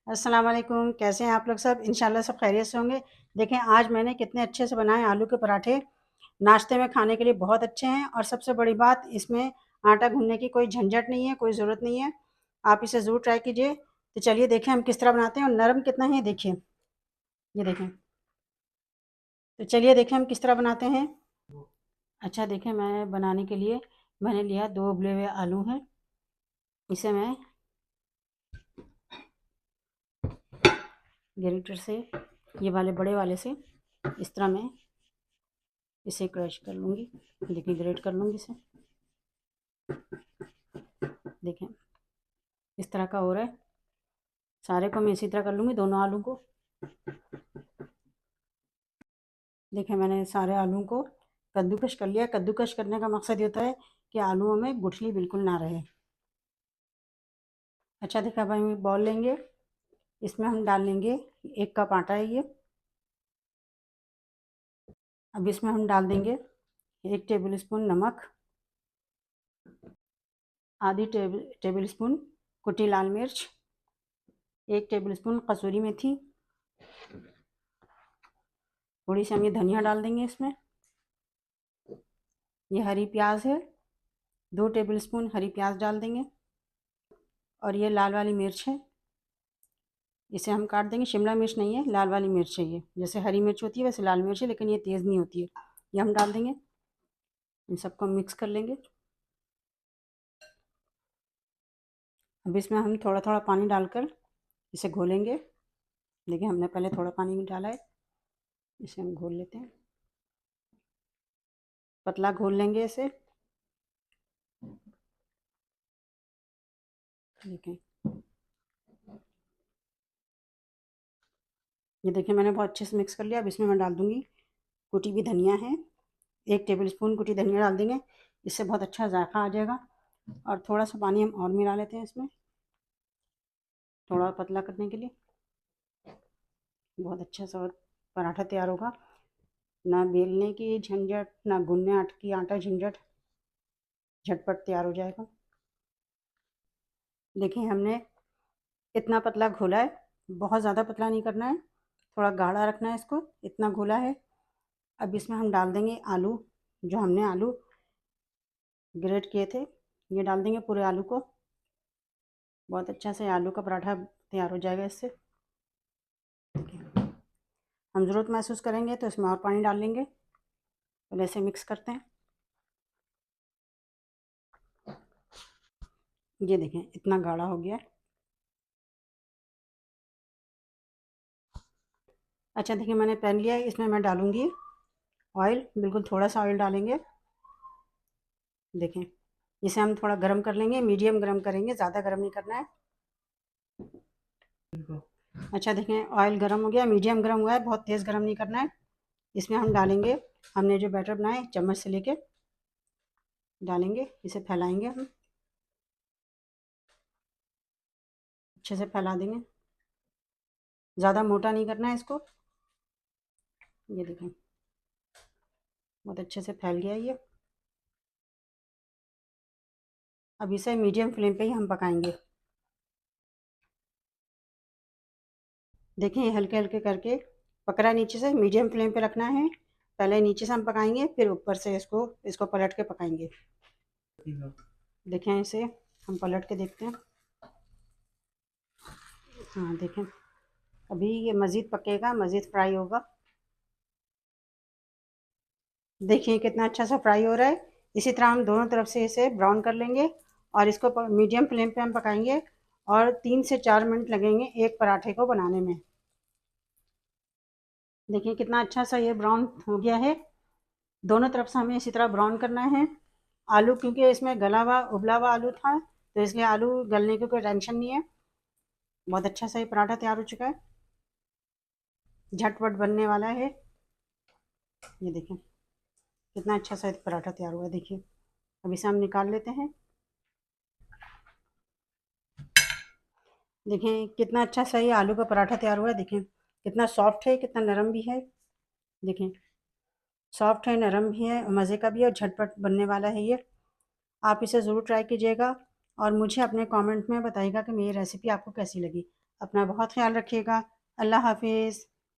अस्सलाम वालेकुम। कैसे हैं आप लोग सब? इंशाल्लाह सब खैरियत से होंगे। देखें आज मैंने कितने अच्छे से बनाए आलू के पराठे। नाश्ते में खाने के लिए बहुत अच्छे हैं और सबसे बड़ी बात इसमें आटा गूँथने की कोई झंझट नहीं है, कोई ज़रूरत नहीं है। आप इसे ज़रूर ट्राई कीजिए। तो चलिए देखें हम किस तरह बनाते हैं और नरम कितना है देखिए। ये देखें। तो चलिए देखें हम किस तरह बनाते हैं। अच्छा देखें मैं बनाने के लिए मैंने लिया 2 उबले हुए आलू हैं। इसे मैं ग्रेटर से ये वाले बड़े वाले से इस तरह मैं इसे क्रश कर लूँगी। देखिए ग्रेट कर लूँगी इसे। देखें इस तरह का हो रहा है। सारे को मैं इसी तरह कर लूँगी, दोनों आलू को। देखें मैंने सारे आलू को कद्दूकश कर लिया। कद्दूकश करने का मकसद ये होता है कि आलूओं में गुठली बिल्कुल ना रहे। अच्छा देखा, अब हम बॉल लेंगे, इसमें हम डाल लेंगे 1 कप आटा है ये। अब इसमें हम डाल देंगे 1 टेबल स्पून नमक, आधी टेबल स्पून कुटी लाल मिर्च, 1 टेबल स्पून कसूरी मेथी, थोड़ी सी हम ये धनिया डाल देंगे इसमें। ये हरी प्याज है, 2 टेबल स्पून हरी प्याज डाल देंगे। और ये लाल वाली मिर्च है, इसे हम काट देंगे। शिमला मिर्च नहीं है, लाल वाली मिर्च है ये। जैसे हरी मिर्च होती है वैसे लाल मिर्च है, लेकिन ये तेज़ नहीं होती है। ये हम डाल देंगे। इन सबको मिक्स कर लेंगे। अब इसमें हम थोड़ा थोड़ा पानी डालकर इसे घोलेंगे। देखिए हमने पहले थोड़ा पानी डाला है, इसे हम घोल लेते हैं। पतला घोल लेंगे इसे। देखें ये देखिए मैंने बहुत अच्छे से मिक्स कर लिया। अब इसमें मैं डाल दूँगी कुटी हुई धनिया है, 1 टेबल स्पून कुटी धनिया डाल देंगे। इससे बहुत अच्छा जायका आ जाएगा। और थोड़ा सा पानी हम और मिला लेते हैं इसमें, थोड़ा पतला करने के लिए। बहुत अच्छा सा पराठा तैयार होगा। ना बेलने की झंझट, ना गूंदने की आटा झंझट, झटपट तैयार हो जाएगा। देखिए हमने इतना पतला घोला है, बहुत ज़्यादा पतला नहीं करना है, थोड़ा गाढ़ा रखना है इसको। इतना घोला है। अब इसमें हम डाल देंगे आलू, जो हमने आलू ग्रेट किए थे, ये डाल देंगे पूरे आलू को। बहुत अच्छा से आलू का पराठा तैयार हो जाएगा इससे। हम ज़रूरत महसूस करेंगे तो इसमें और पानी डाल लेंगे। पहले इसे मिक्स करते हैं। ये देखें इतना गाढ़ा हो गया है। अच्छा देखिए मैंने पैन लिया है, इसमें मैं डालूँगी ऑयल। बिल्कुल थोड़ा सा ऑयल डालेंगे। देखें इसे हम थोड़ा गरम कर लेंगे, मीडियम गरम करेंगे, ज़्यादा गरम नहीं करना है। अच्छा देखें ऑयल गरम हो गया, मीडियम गरम हुआ है, बहुत तेज़ गरम नहीं करना है। इसमें हम डालेंगे हमने जो बैटर बनाए, चम्मच से लेके डालेंगे। इसे फैलाएंगे हम, अच्छे से फैला देंगे। ज़्यादा मोटा नहीं करना है इसको। ये देखें बहुत अच्छे से फैल गया ये। अब इसे मीडियम फ्लेम पे ही हम पकाएंगे। देखिए हल्के हल्के करके पक रहा है नीचे से। मीडियम फ्लेम पे रखना है। पहले नीचे से हम पकाएंगे, फिर ऊपर से इसको पलट के पकाएंगे। देखें इसे हम पलट के देखते हैं। हाँ देखें अभी ये मज़ीद पकेगा, मज़ीद फ्राई होगा। देखिए कितना अच्छा सा फ्राई हो रहा है। इसी तरह हम दोनों तरफ से इसे ब्राउन कर लेंगे और इसको मीडियम फ्लेम पे हम पकाएंगे। और 3 से 4 मिनट लगेंगे एक पराठे को बनाने में। देखिए कितना अच्छा सा ये ब्राउन हो गया है। दोनों तरफ से हमें इसी तरह ब्राउन करना है। आलू क्योंकि इसमें गला हुआ उबला हुआ आलू था, तो इसलिए आलू गलने की कोई टेंशन नहीं है। बहुत अच्छा सा ये पराठा तैयार हो चुका है, झटपट बनने वाला है। ये देखें कितना अच्छा सा पराठा तैयार हुआ है। देखिए अब इसे हम निकाल लेते हैं। देखें कितना अच्छा सा ये आलू का पराठा तैयार हुआ है। देखें कितना सॉफ्ट है, कितना नरम भी है। देखें सॉफ्ट है, नरम भी है, मज़े का भी है और झटपट बनने वाला है ये। आप इसे ज़रूर ट्राई कीजिएगा और मुझे अपने कमेंट में बताइएगा कि मेरी रेसिपी आपको कैसी लगी। अपना बहुत ख्याल रखिएगा। अल्लाह हाफिज़।